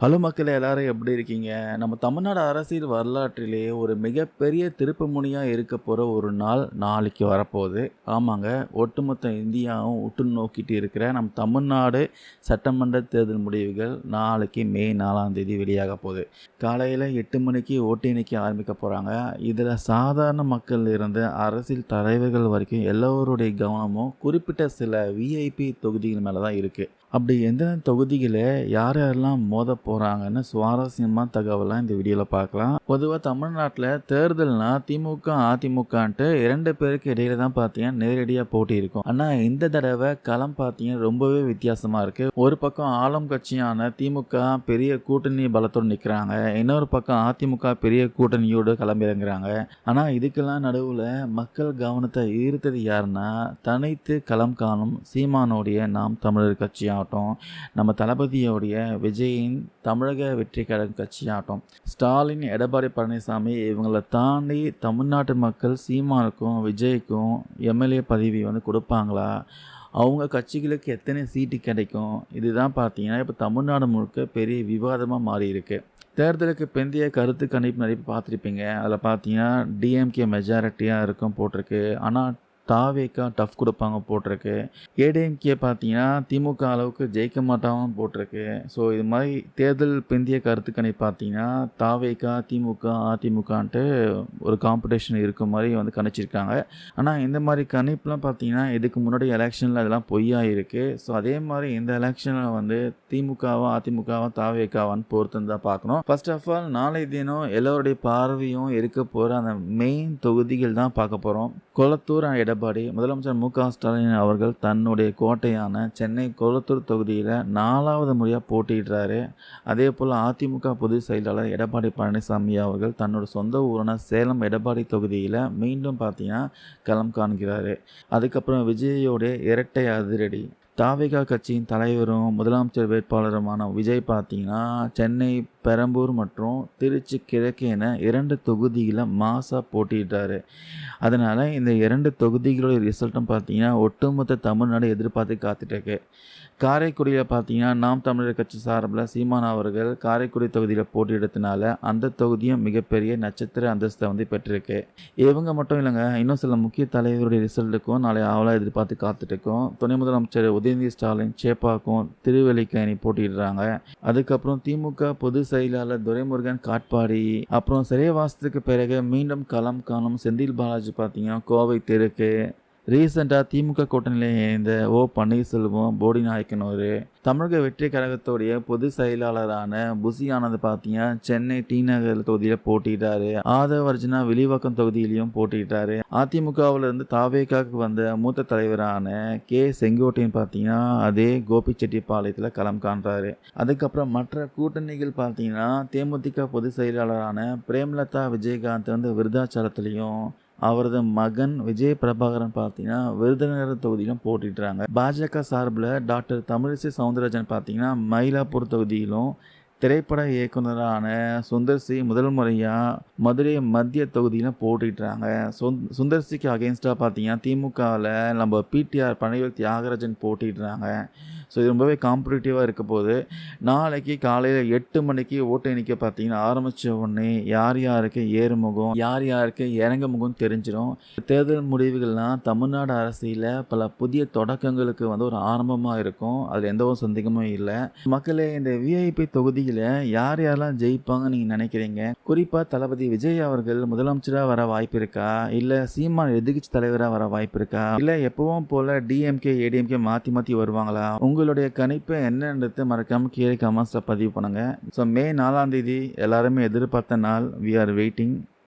Hello மக்களே எல்லாரும் எப்படி இருக்கீங்க? நம்ம தமிழ்நாடு அரசியல் வரலாற்றிலே ஒரு மிகப்பெரிய திருப்புமுனையா இருக்க போற ஒரு நாள் நாளைக்கு வரப்போகுது. ஆமாங்க, ஒட்டுமொத்த இந்தியாவும் உற்று நோக்கிட்டு இருக்கிற நம்ம தமிழ்நாடு சட்டமன்ற தேர்தல் முடிவுகள் நாளைக்கு மே 4ஆம் தேதி வெளியாக போகுது. காலையில் 8 மணிக்கு ஓட்டு எண்ணிக்கை ஆரம்பிக்க போகிறாங்க. இதில் சாதாரண மக்கள் இருந்து அரசியல் தலைவர்கள் வரைக்கும் எல்லோருடைய கவனமும் குறிப்பிட்ட சில விஐபி தொகுதிகள் மேலே தான் இருக்குது. அப்படி எந்தெந்த தொகுதிகளை யார் யாரெல்லாம் மோத போகிறாங்கன்னு சுவாரஸ்யமான தகவலாம் இந்த வீடியோவில் பார்க்கலாம். பொதுவாக தமிழ்நாட்டில் தேர்தல்னா திமுக அதிமுகன்ட்டு 2 பேருக்கு இடையில தான் பார்த்தீங்கன்னா நேரடியாக போட்டி இருக்கும். ஆனால் இந்த தடவை களம் பார்த்தீங்கன்னா ரொம்பவே வித்தியாசமாக இருக்குது. ஒரு பக்கம் ஆளும் கட்சியான திமுக பெரிய கூட்டணி பலத்தோடு நிற்கிறாங்க, இன்னொரு பக்கம் அதிமுக பெரிய கூட்டணியோடு கிளம்பிறங்குறாங்க. ஆனால் இதுக்கெல்லாம் நடுவில் மக்கள் கவனத்தை ஈர்த்தது யாருன்னா தனித்து களம் காணும் சீமானோடைய நாம் தமிழர் கட்சியாகட்டும், நம்ம தளபதியோடைய விஜயின் தமிழக வெற்றி கழக கட்சியாகட்டும், ஸ்டாலின் எடப்பாடி பழனிசாமி இவங்களை தாண்டி தமிழ்நாட்டு மக்கள் சீமானுக்கும் விஜய்க்கும் எம்எல்ஏ பதவி கொடுப்பாங்களா? அவங்க கட்சிகளுக்கு எத்தனை சீட்டு கிடைக்கும்? இதுதான் பார்த்தீங்கன்னா இப்போ தமிழ்நாடு முழுக்க பெரிய விவாதமாக மாறி இருக்கு. தேர்தலுக்கு பிந்தைய கருத்து கணிப்பு நிறைய பார்த்துருப்பீங்க. அதில் பார்த்தீங்கன்னா டிஎம்கே மெஜாரிட்டியாக இருக்கும் போட்டிருக்கு. ஆனால் தாவேக்கா டஃப் கொடுப்பாங்க போட்டிருக்கு. ஏடிஎம்கே பார்த்தீங்கன்னா திமுக அளவுக்கு ஜெயிக்க மாட்டாங்கன்னு போட்டிருக்கு. ஸோ இது மாதிரி தேர்தல் பிந்திய கருத்து கணிப்பு பார்த்தீங்கன்னா தாவேக்கா திமுக அதிமுகன்ட்டு ஒரு காம்படிஷன் இருக்க மாதிரி கணிச்சிருக்காங்க. ஆனால் இந்த மாதிரி கணிப்புலாம் பார்த்தீங்கன்னா இதுக்கு முன்னாடி எலெக்ஷனில் அதெல்லாம் பொய்யா இருக்குது. ஸோ அதே மாதிரி இந்த எலெக்ஷனில் திமுகவா அதிமுகவா தாவேக்காவான்னு பொறுத்து தான் பார்க்கணும். ஃபர்ஸ்ட் ஆஃப் ஆல் நாளை தினம் எல்லோருடைய பார்வையும் இருக்க போகிற அந்த மெயின் தொகுதிகள் தான் பார்க்க போகிறோம். கொளத்தூர் எடப்பாடி முதலமைச்சர் மு.க. ஸ்டாலின் அவர்கள் தன்னுடைய கோட்டையான சென்னை கொளத்தூர் தொகுதியில் 4வது முறையாக போட்டியிடுறாரு. அதே போல் அதிமுக பொதுச் செயலாளர் எடப்பாடி பழனிசாமி அவர்கள் தன்னோட சொந்த ஊரான சேலம் எடப்பாடி தொகுதியில் மீண்டும் பார்த்தீங்கன்னா களம் காண்கிறாரு. அதுக்கப்புறம் விஜயோடைய இரட்டை அதிரடி. தாவேகா கட்சியின் தலைவரும் முதலமைச்சர் வேட்பாளருமான விஜய் பார்த்தீங்கன்னா சென்னை பெரம்பூர் மற்றும் திருச்சி கிழக்கு என 2 தொகுதிகளை மாசாக போட்டியிட்டார். அதனால் இந்த 2 தொகுதிகளோட ரிசல்ட்டும் பார்த்தீங்கன்னா ஒட்டுமொத்த தமிழ்நாடு எதிர்பார்த்து காத்துட்ருக்கு. காரைக்குடியில் பார்த்தீங்கன்னா நாம் தமிழர் கட்சி சார்பில் சீமான் அவர்கள் காரைக்குடி தொகுதியில் போட்டியிடத்தினால அந்த தொகுதியும் மிகப்பெரிய நட்சத்திர அந்தஸ்தை பெற்றிருக்கு. இவங்க மட்டும் இல்லைங்க, இன்னும் சில முக்கிய தலைவருடைய ரிசல்ட்டுக்கும் நாளை ஆவலாக எதிர்பார்த்து காத்துட்ருக்கோம். துணை முதலமைச்சர் உதயநிதி ஸ்டாலின் சேப்பாக்கும் திருவல்லிக்கேணி போட்டியிடுறாங்க. அதுக்கப்புறம் திமுக பொதுச் செயலாளர் துரைமுருகன் காட்பாடி, அப்புறம் சிறைவாசத்துக்கு பிறகு மீண்டும் களம் காணும் செந்தில் பாலாஜி பார்த்தீங்கன்னா கோவை தெற்கு. ரீசெண்டாக திமுக கூட்டணியில் இணைந்த ஓ பன்னீர்செல்வம் போடி நாயக்கனூர். தமிழக வெற்றி கழகத்துடைய பொதுச் செயலாளரான புசி ஆனந்த் பார்த்தீங்கன்னா சென்னை டி நகர் தொகுதியில் போட்டிட்டாரு. ஆதவ அர்ஜுனா வில்லிவாக்கம் தொகுதியிலையும் போட்டிட்டாரு. அதிமுகவிலிருந்து தாவேக்காவுக்கு வந்த மூத்த தலைவரான கே செங்கோட்டையன் பார்த்தீங்கன்னா அதே கோபிச்செட்டிப்பாளையத்தில் களம் காண்றாரு. அதுக்கப்புறம் மற்ற கூட்டணிகள் பார்த்தீங்கன்னா தேமுதிக பொதுச் செயலாளரான பிரேமலதா விஜயகாந்த் விருதாச்சலத்திலையும், அவரது மகன் விஜய் பிரபாகரன் பார்த்தீங்கன்னா விருதுநகர் தொகுதியிலும் போட்டிடுறாங்க. பாஜக சார்பில் டாக்டர் தமிழிசை சவுந்தரராஜன் பார்த்தீங்கன்னா மயிலாப்பூர் தொகுதியிலும், திரைப்பட இயக்குனரான சுந்தர்சி முதல் முறையாக மதுரை மத்திய தொகுதியிலும் போட்டிடுறாங்க. சுந்தர்சிக்கு அகெயின்ஸ்டாக பார்த்தீங்கன்னா திமுகவில் நம்ம பிடிஆர் பனைவேல் தியாகராஜன் போட்டிடுறாங்க. ஸோ இது ரொம்பவே காம்படிட்டிவாக இருக்க போது. நாளைக்கு காலையில் 8 மணிக்கு ஓட்டு எண்ணிக்கை பார்த்தீங்கன்னா ஆரம்பித்த உடனே யார் யாருக்கு ஏறுமுகம் யார் யாருக்கு இறங்குமுகம் தெரிஞ்சிடும். தேர்தல் முடிவுகள்லாம் தமிழ்நாடு அரசியலில் பல புதிய தொடக்கங்களுக்கு ஒரு ஆரம்பமாக இருக்கும். அதில் எந்த ஒரு சந்தேகமும் இல்லை. மக்களே, இந்த விஐபி தொகுதியில் யார் யாரெல்லாம் ஜெயிப்பாங்கன்னு நீங்கள் நினைக்கிறீங்க? குறிப்பாக தளபதி விஜய் அவர்கள் முதலமைச்சராக வர வாய்ப்பு இருக்கா? இல்லை சீமான் எதிர்க்கட்சி தலைவராக வர வாய்ப்பு இருக்கா? இல்லை எப்பவும் போல் டிஎம்கே ஏடிஎம்கே மாற்றி மாற்றி வருவாங்களா? உங்களுடைய கணிப்பு என்னன்றது மறக்காமல் கீழே கமெண்ட்ஸில் பதிவு பண்ணுங்கள். ஸோ மே 4ஆம் தேதி எல்லாருமே எதிர்பார்த்த நாள். We are waiting.